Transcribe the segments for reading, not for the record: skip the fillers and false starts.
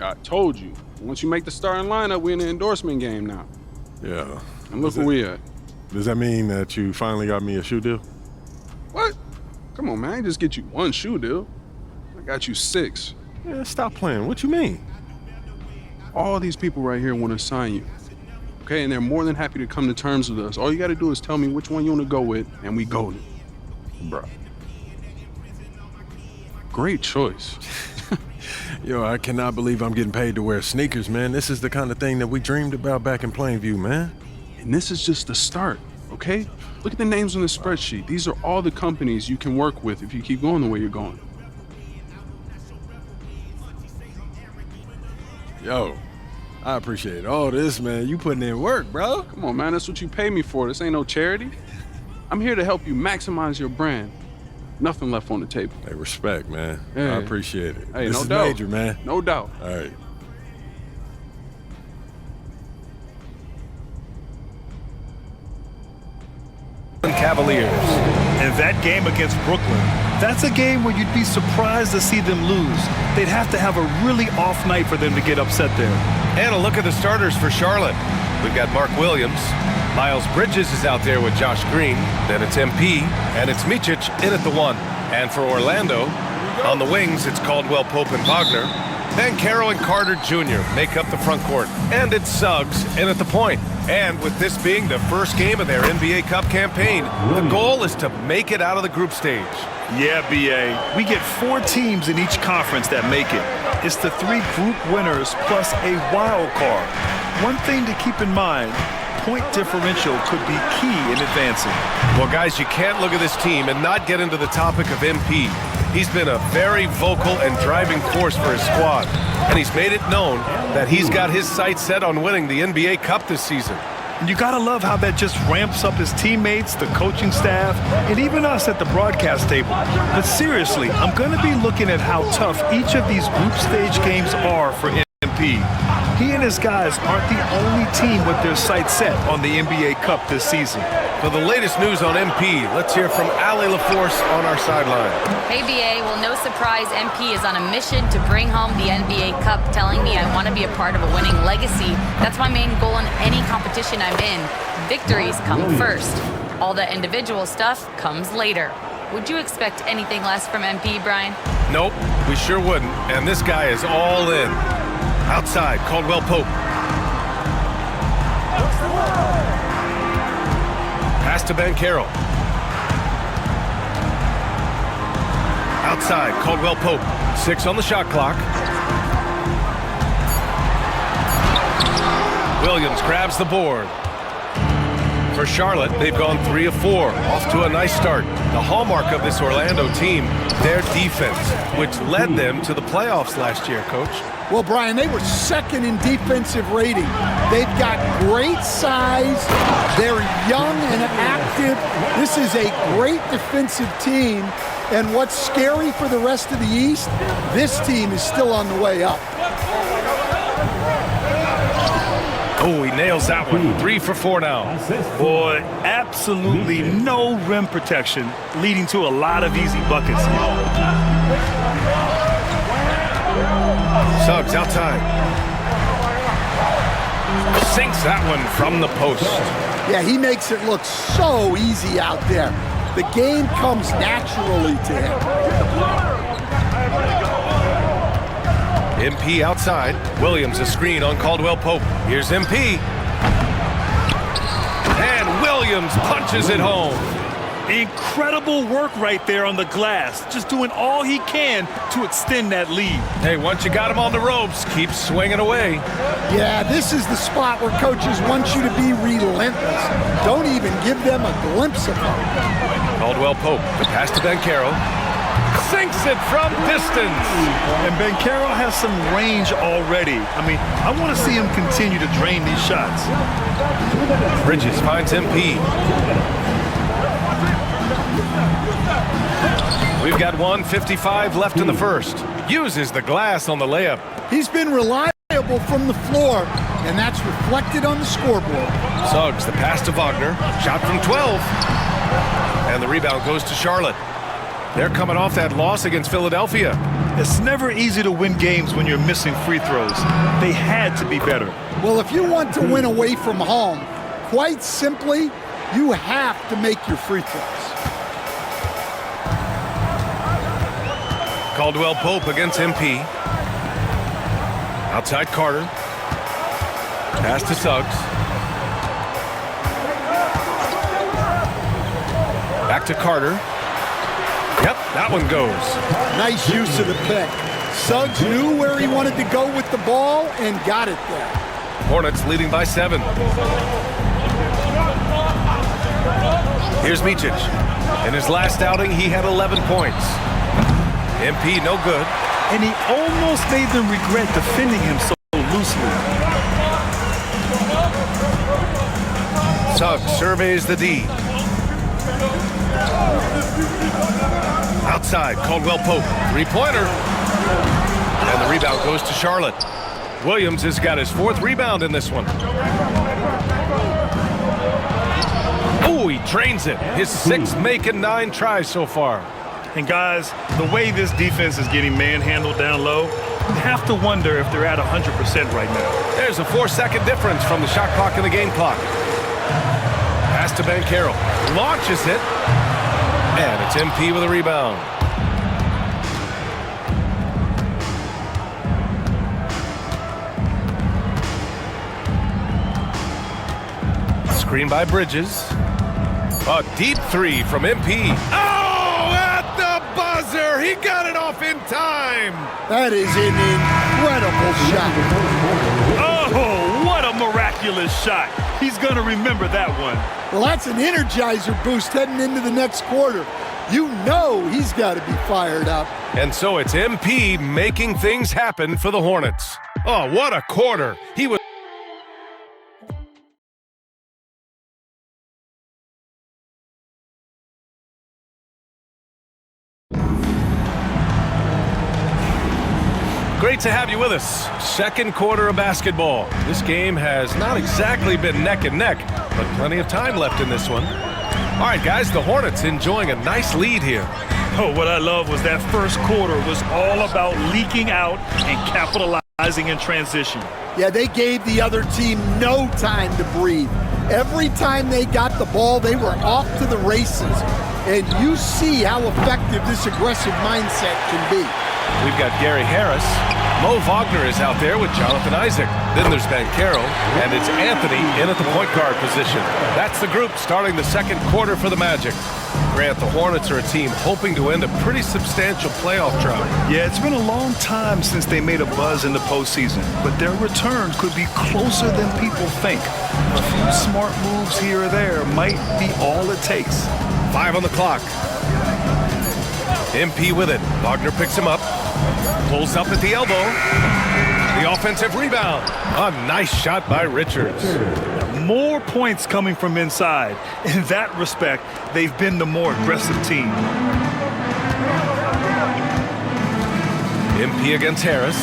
I told you. Once you make the starting lineup, we're in the endorsement game now. Yeah. And look where we at. Does that mean that you finally got me a shoe deal? What? Come on, man. I ain't just get you one shoe deal. I got you 6. Yeah, stop playing. What you mean? All these people right here want to sign you. Okay, and they're more than happy to come to terms with us. All you got to do is tell me which one you want to go with, and we golden. Bro. Great choice. Yo, I cannot believe I'm getting paid to wear sneakers, man. This is the kind of thing that we dreamed about back in Plainview, man. And this is just the start, okay? Look at the names on the spreadsheet. These are all the companies you can work with if you keep going the way you're going. Yo, I appreciate all this, man. You putting in work, bro. Come on, man. That's what you pay me for. This ain't no charity. I'm here to help you maximize your brand. Nothing left on the table. Hey, respect, man. Yeah. I appreciate it. Hey, this no is doubt. major, man. No doubt. All right. Cavaliers. And that game against Brooklyn, that's a game where you'd be surprised to see them lose. They'd have to have a really off night for them to get upset there. And a look at the starters for Charlotte. We've got Mark Williams. Miles Bridges is out there with Josh Green. Then it's MP, and it's Micic in at the 1. And for Orlando, on the wings, it's Caldwell Pope and Wagner. Then Carroll and Carter Jr. make up the front court. And it's Suggs in at the point. And with this being the first game of their NBA Cup campaign, the goal is to make it out of the group stage. Yeah, B.A. We get 4 teams in each conference that make it. It's the 3 group winners plus a wild card. One thing to keep in mind, point differential could be key in advancing. Well, guys, you can't look at this team and not get into the topic of MP. He's been a very vocal and driving force for his squad, and he's made it known that he's got his sights set on winning the NBA Cup this season. And you gotta love how that just ramps up his teammates, the coaching staff, and even us at the broadcast table. But seriously, I'm gonna be looking at how tough each of these group stage games are for MP. He and his guys aren't the only team with their sights set on the NBA Cup this season. For the latest news on MP, let's hear from Allie LaForce on our sideline. Hey, BA. Well, no surprise, MP is on a mission to bring home the NBA Cup, telling me I want to be a part of a winning legacy. That's my main goal in any competition I'm in. Victories come first. All the individual stuff comes later. Would you expect anything less from MP, Brian? Nope, we sure wouldn't. And this guy is all in. Outside, Caldwell Pope. Pass to Ben Carroll. Outside, Caldwell Pope. 6 on the shot clock. Williams grabs the board. For Charlotte, they've gone 3 of 4, off to a nice start. The hallmark of this Orlando team, their defense, which led them to the playoffs last year, Coach. Well, Brian, they were 2nd in defensive rating. They've got great size. They're young and active. This is a great defensive team. And what's scary for the rest of the East, this team is still on the way up. Oh, he nails that one. 3 for 4 now. Boy, absolutely no rim protection, leading to a lot of easy buckets. Suggs outside. Sinks that one from the post. Yeah, he makes it look so easy out there. The game comes naturally to him. MP outside. Williams a screen on Caldwell Pope. Here's MP. And Williams punches it home. Incredible work right there on the glass. Just doing all he can to extend that lead. Hey, once you got him on the ropes, keep swinging away. Yeah, this is the spot where coaches want you to be relentless. Don't even give them a glimpse of hope. Caldwell Pope, the pass to Ben Carroll. Sinks it from distance. And Ben Carroll has some range already. I mean, I want to see him continue to drain these shots. Bridges finds MP. We've got 1:55 left in the first. Uses the glass on the layup. He's been reliable from the floor, and that's reflected on the scoreboard. Suggs, the pass to Wagner. Shot from 12. And the rebound goes to Charlotte. They're coming off that loss against Philadelphia. It's never easy to win games when you're missing free throws. They had to be better. Well, if you want to win away from home, quite simply, you have to make your free throws. Caldwell Pope against MP. Outside Carter. Pass to Suggs. Back to Carter. Yep, that one goes. Nice use of the pick. Suggs knew where he wanted to go with the ball and got it there. Hornets leading by 7. Here's Micic. In his last outing, he had 11 points. MP no good. And he almost made them regret defending him so loosely. Suggs surveys the D. Outside, Caldwell Pope. Three-pointer. And the rebound goes to Charlotte. Williams has got his 4th rebound in this one. Oh, he drains it. His 6th make in 9 tries so far. And guys, the way this defense is getting manhandled down low, you have to wonder if they're at 100% right now. There's a 4-second difference from the shot clock and the game clock. Pass to Banchero. Launches it. And it's MP with a rebound. Screen by Bridges. A deep 3 from MP. Oh, at the buzzer! He got it off in time! That is an incredible shot. Oh, what a miraculous shot. He's going to remember that one. Well, that's an energizer boost heading into the next quarter. You know he's got to be fired up. And so it's MP making things happen for the Hornets. Oh, what a quarter. He was great to have you with us. Second quarter of basketball. This game has not exactly been neck and neck, but plenty of time left in this one. All right, guys, the Hornets enjoying a nice lead here. Oh, what I love was that first quarter was all about leaking out and capitalizing in transition. Yeah, they gave the other team no time to breathe. Every time they got the ball, they were off to the races. And you see how effective this aggressive mindset can be. We've got Gary Harris. Mo Wagner is out there with Jonathan Isaac. Then there's Banchero, and it's Anthony in at the point guard position. That's the group starting the second quarter for the Magic. Grant, the Hornets are a team hoping to end a pretty substantial playoff drought. Yeah, it's been a long time since they made a buzz in the postseason, but their return could be closer than people think. A few smart moves here or there might be all it takes. 5 on the clock. MP with it. Wagner picks him up. Pulls up at the elbow. The offensive rebound. A nice shot by Richards. More points coming from inside. In that respect, they've been the more aggressive team. MP against Harris.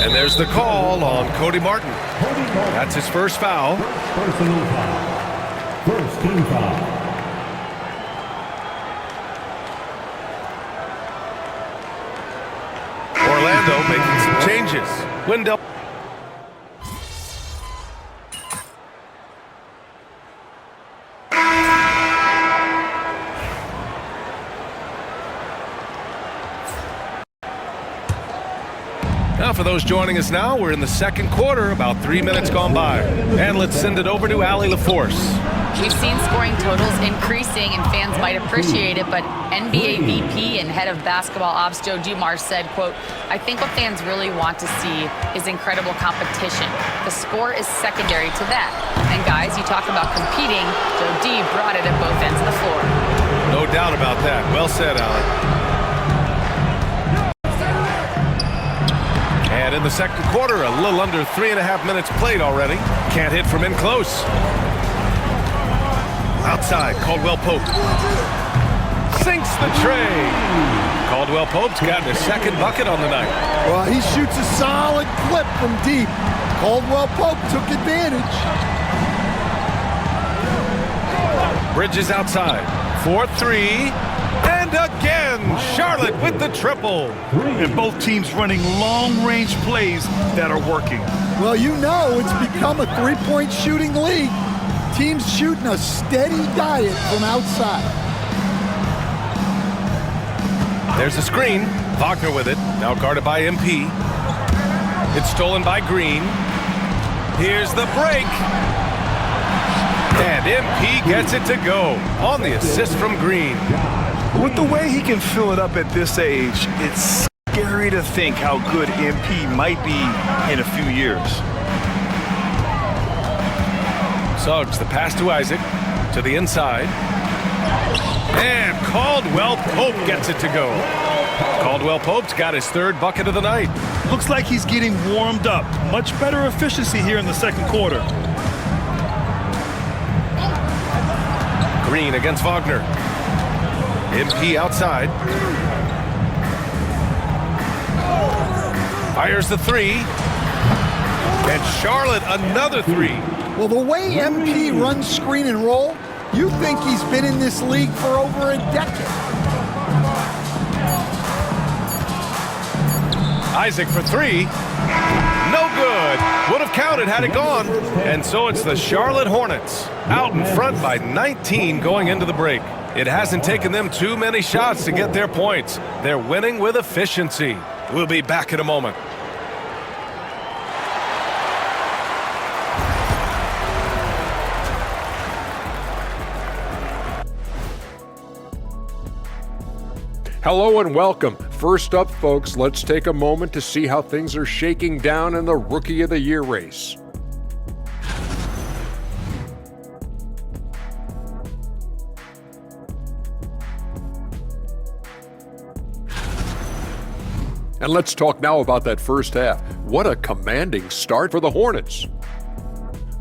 And there's the call on Cody Martin. That's his first foul. Personal foul. First team foul. Orlando making some changes. Wendell. Now, for those joining us now, we're in the second quarter, about 3 minutes gone by. And let's send it over to Ali LaForce. We've seen scoring totals increasing, and fans might appreciate it, but NBA VP and head of basketball ops Joe Dumars said, quote, "I think what fans really want to see is incredible competition. The score is secondary to that. And guys, you talk about competing, Joe D brought it at both ends of the floor." No doubt about that. Well said, Ali. And in the second quarter, a little under 3.5 minutes played already. Can't hit from in close. Outside, Caldwell Pope. Sinks the tray. Caldwell Pope's gotten his second bucket on the night. Well, he shoots a solid clip from deep. Caldwell Pope took advantage. Bridges outside. 4-3. And And again, Charlotte with the triple. And both teams running long-range plays that are working. Well, you know it's become a three-point shooting league. Teams shooting a steady diet from outside. There's a screen. Wagner with it. Now guarded by MP. It's stolen by Green. Here's the break. And MP gets it to go on the assist from Green. With the way he can fill it up at this age, it's scary to think how good MP might be in a few years. Suggs, the pass to Isaac, to the inside. And Caldwell Pope gets it to go. Caldwell Pope's got his third bucket of the night. Looks like he's getting warmed up. Much better efficiency here in the second quarter. Green against Wagner. MP outside. Fires the three. And Charlotte another three. Well, the way MP runs screen and roll, you think he's been in this league for over a decade. Isaac for three. No good. Would have counted had it gone. And so it's the Charlotte Hornets out in front by 19 going into the break. It hasn't taken them too many shots to get their points. They're winning with efficiency. We'll be back in a moment. Hello and welcome. First up, folks, let's take a moment to see how things are shaking down in the Rookie of the Year race. And let's talk now about that first half. What a commanding start for the Hornets.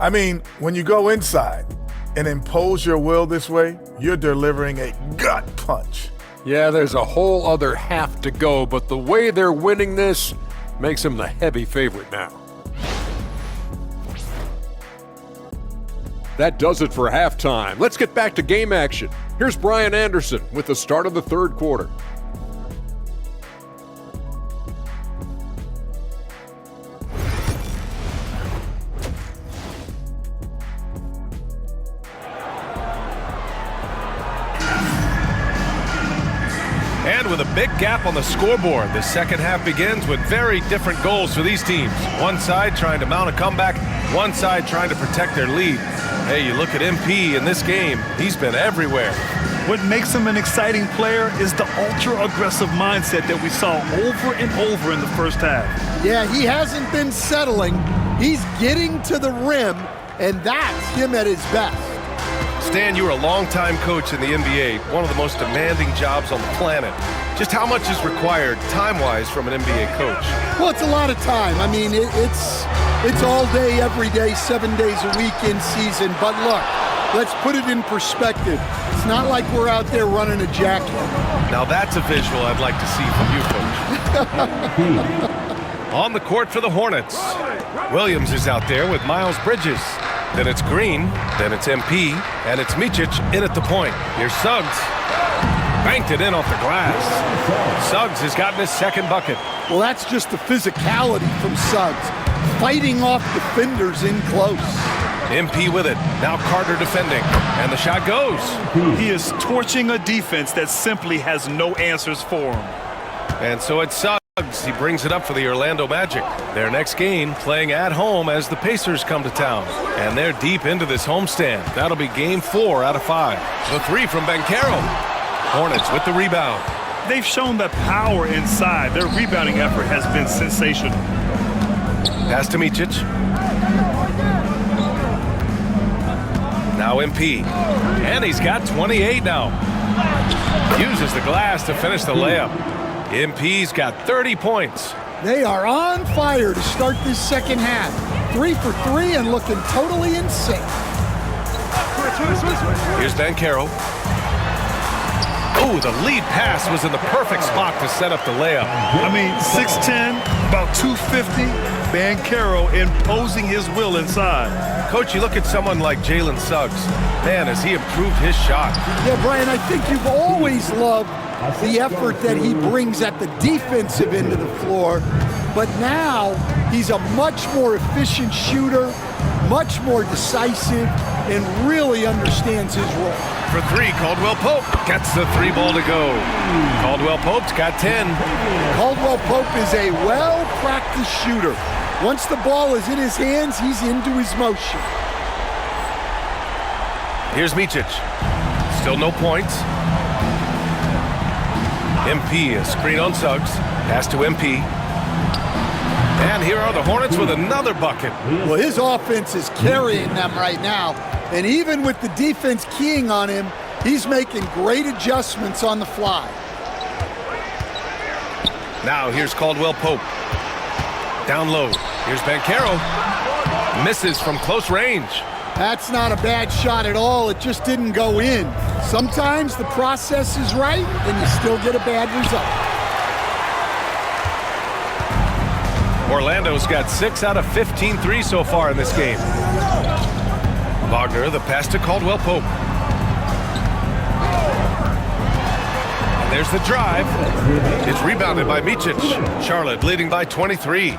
I mean, when you go inside and impose your will this way, you're delivering a gut punch. Yeah, there's a whole other half to go, but the way they're winning this makes them the heavy favorite now. That does it for halftime. Let's get back to game action. Here's Brian Anderson with the start of the third quarter. And with a big gap on the scoreboard, the second half begins with very different goals for these teams. One side trying to mount a comeback, one side trying to protect their lead. Hey, you look at MP in this game, he's been everywhere. What makes him an exciting player is the ultra-aggressive mindset that we saw over and over in the first half. Yeah, he hasn't been settling. He's getting to the rim, and that's him at his best. Stan, you were a longtime coach in the NBA, one of the most demanding jobs on the planet. Just how much is required time-wise from an NBA coach? Well, it's a lot of time. I mean, it's all day, every day, 7 days a week in season. But look, let's put it in perspective. It's not like we're out there running a jacket. Now that's a visual I'd like to see from you, Coach. On the court for the Hornets. Williams is out there with Miles Bridges. Then it's Green, then it's MP, and it's Micic in at the point. Here's Suggs. Banked it in off the glass. Suggs has gotten his second bucket. Well, that's just the physicality from Suggs, fighting off defenders in close. MP with it. Now Carter defending, and the shot goes. He is torching a defense that simply has no answers for him. And so it's Suggs. He brings it up for the Orlando Magic. Their next game playing at home as the Pacers come to town. And they're deep into this homestand. That'll be game 4 out of 5. The three from Banchero. Hornets with the rebound. They've shown the power inside. Their rebounding effort has been sensational. Pass to Micic. Now MP. And he's got 28 now. Uses the glass to finish the layup. MP's got 30 points. They are on fire to start this second half. 3 for 3 and looking totally in sync. Here's Banchero. Oh, the lead pass was in the perfect spot to set up the layup. I mean, 6'10", about 250. Banchero imposing his will inside. Coach, you look at someone like Jalen Suggs. Man, has he improved his shot. Yeah, Brian, I think you've always loved the effort that he brings at the defensive end of the floor, but now he's a much more efficient shooter, much more decisive, and really understands his role. For three, Caldwell Pope gets the three ball to go. Caldwell Pope's got 10. Caldwell Pope is a well-practiced shooter. Once the ball is in his hands, he's into his motion. Here's Micic. Still no points. MP, a screen on Suggs. Pass to MP. And here are the Hornets with another bucket. Well, his offense is carrying them right now. And even with the defense keying on him, he's making great adjustments on the fly. Now here's Caldwell Pope. Down low. Here's Banchero. Misses from close range. That's not a bad shot at all. It just didn't go in. Sometimes the process is right, and you still get a bad result. Orlando's got 6 out of 15 threes so far in this game. Wagner, the pass to Caldwell Pope. And there's the drive. It's rebounded by Micic. Charlotte leading by 23.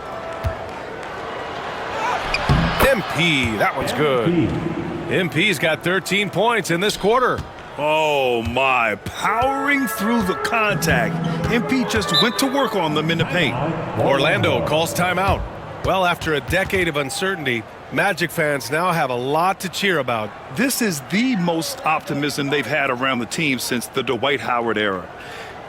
MP, that one's good. MP's got 13 points in this quarter. Oh my, powering through the contact. MP just went to work on them in the paint. Orlando calls timeout. Well, after a decade of uncertainty, Magic fans now have a lot to cheer about. This is the most optimism they've had around the team since the Dwight Howard era.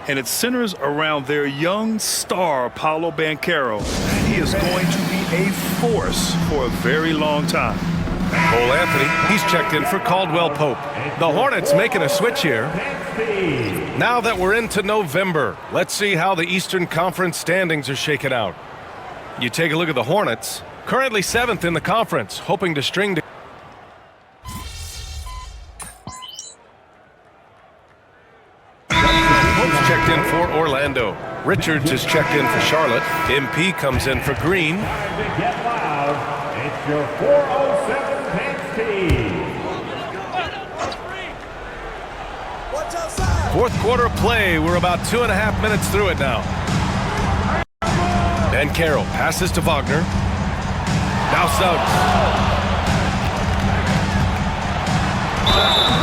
And it centers around their young star, Paolo Banchero. He is going to be a force for a very long time. Cole Anthony, he's checked in for Caldwell Pope. The Hornets making a switch here. Now that we're into November, let's see how the Eastern Conference standings are shaken out. You take a look at the Hornets, currently 7th in the conference, hoping to string to Pope's checked in for Orlando. Richards is checked in for Charlotte. MP comes in for Green. Get loud. It's your 407 Pants team. Fourth quarter of play. We're about 2.5 minutes through it now. Banchero passes to Wagner. Now Suggs.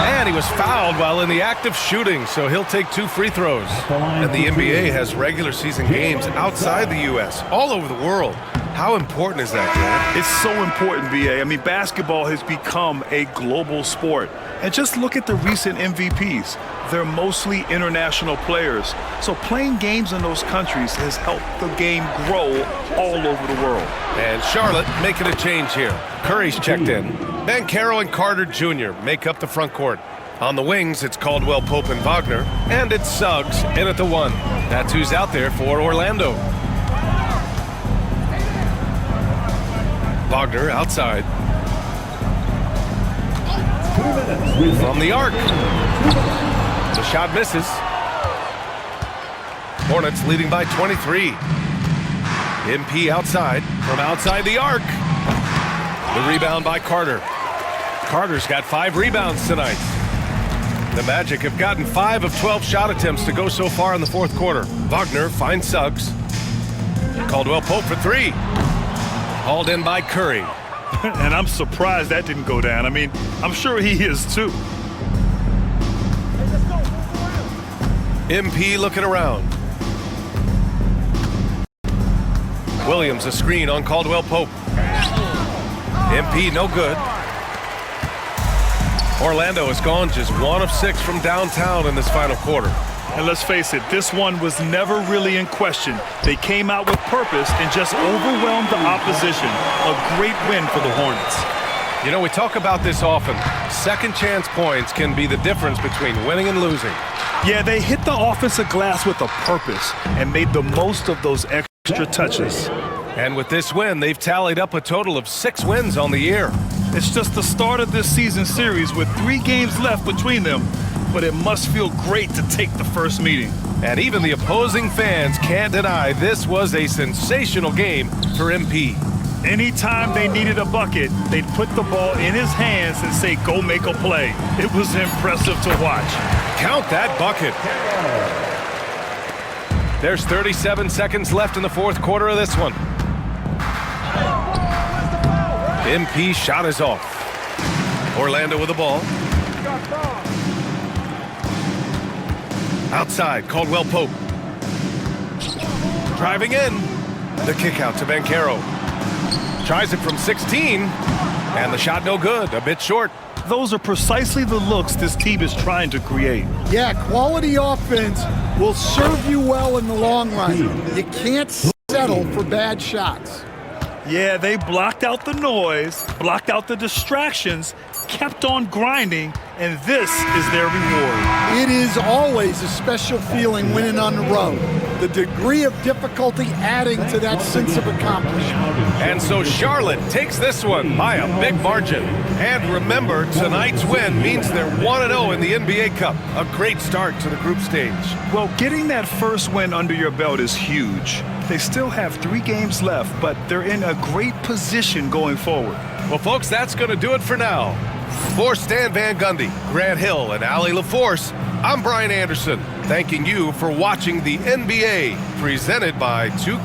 And he was fouled while in the act of shooting, so he'll take 2 free throws. And the NBA has regular season games outside the U.S., all over the world. How important is that, Grant? It's so important, BA. I mean, basketball has become a global sport. And just look at the recent MVPs. They're mostly international players. So playing games in those countries has helped the game grow all over the world. And Charlotte making a change here. Curry's checked in. Banchero and Carter Jr. make up the front court. On the wings, it's Caldwell Pope and Wagner. And it's Suggs in at the 1. That's who's out there for Orlando. Wagner outside. From the arc. The shot misses. Hornets leading by 23. MP outside. From outside the arc. The rebound by Carter. Carter's got 5 rebounds tonight. The Magic have gotten 5 of 12 shot attempts to go so far in the fourth quarter. Wagner finds Suggs. Caldwell Pope for 3. Hauled in by Curry. And I'm surprised that didn't go down. I mean, I'm sure he is too. MP looking around. Williams a screen on Caldwell Pope. MP no good. Orlando has gone just 1 of 6 from downtown in this final quarter. And let's face it, this one was never really in question. They came out with purpose and just overwhelmed the opposition. A great win for the Hornets. You know, we talk about this often. Second chance points can be the difference between winning and losing. Yeah, they hit the offensive glass with a purpose and made the most of those extra touches. And with this win, they've tallied up a total of 6 wins on the year. It's just the start of this season series with 3 games left between them. but it must feel great to take the first meeting. And even the opposing fans can't deny this was a sensational game for MP. Anytime they needed a bucket, they'd put the ball in his hands and say, go make a play. It was impressive to watch. Count that bucket. There's 37 seconds left in the fourth quarter of this one. MP shot is off. Orlando with the ball. Outside, Caldwell Pope. Driving in. The kick out to Banchero. Tries it from 16, and the shot no good, a bit short. Those are precisely the looks this team is trying to create. Yeah, quality offense will serve you well in the long run. You can't settle for bad shots. Yeah, they blocked out the noise, blocked out the distractions, kept on grinding, and this is their reward. It is always a special feeling winning on the road. The degree of difficulty adding to that sense of accomplishment. And so Charlotte takes this one by a big margin. And remember, tonight's win means they're 1-0 in the NBA Cup. A great start to the group stage. Well, getting that first win under your belt is huge. They still have 3 games left, but they're in a great position going forward. Well, folks, that's going to do it for now. For Stan Van Gundy, Grant Hill, and Ali LaForce, I'm Brian Anderson, thanking you for watching the NBA, presented by 2K.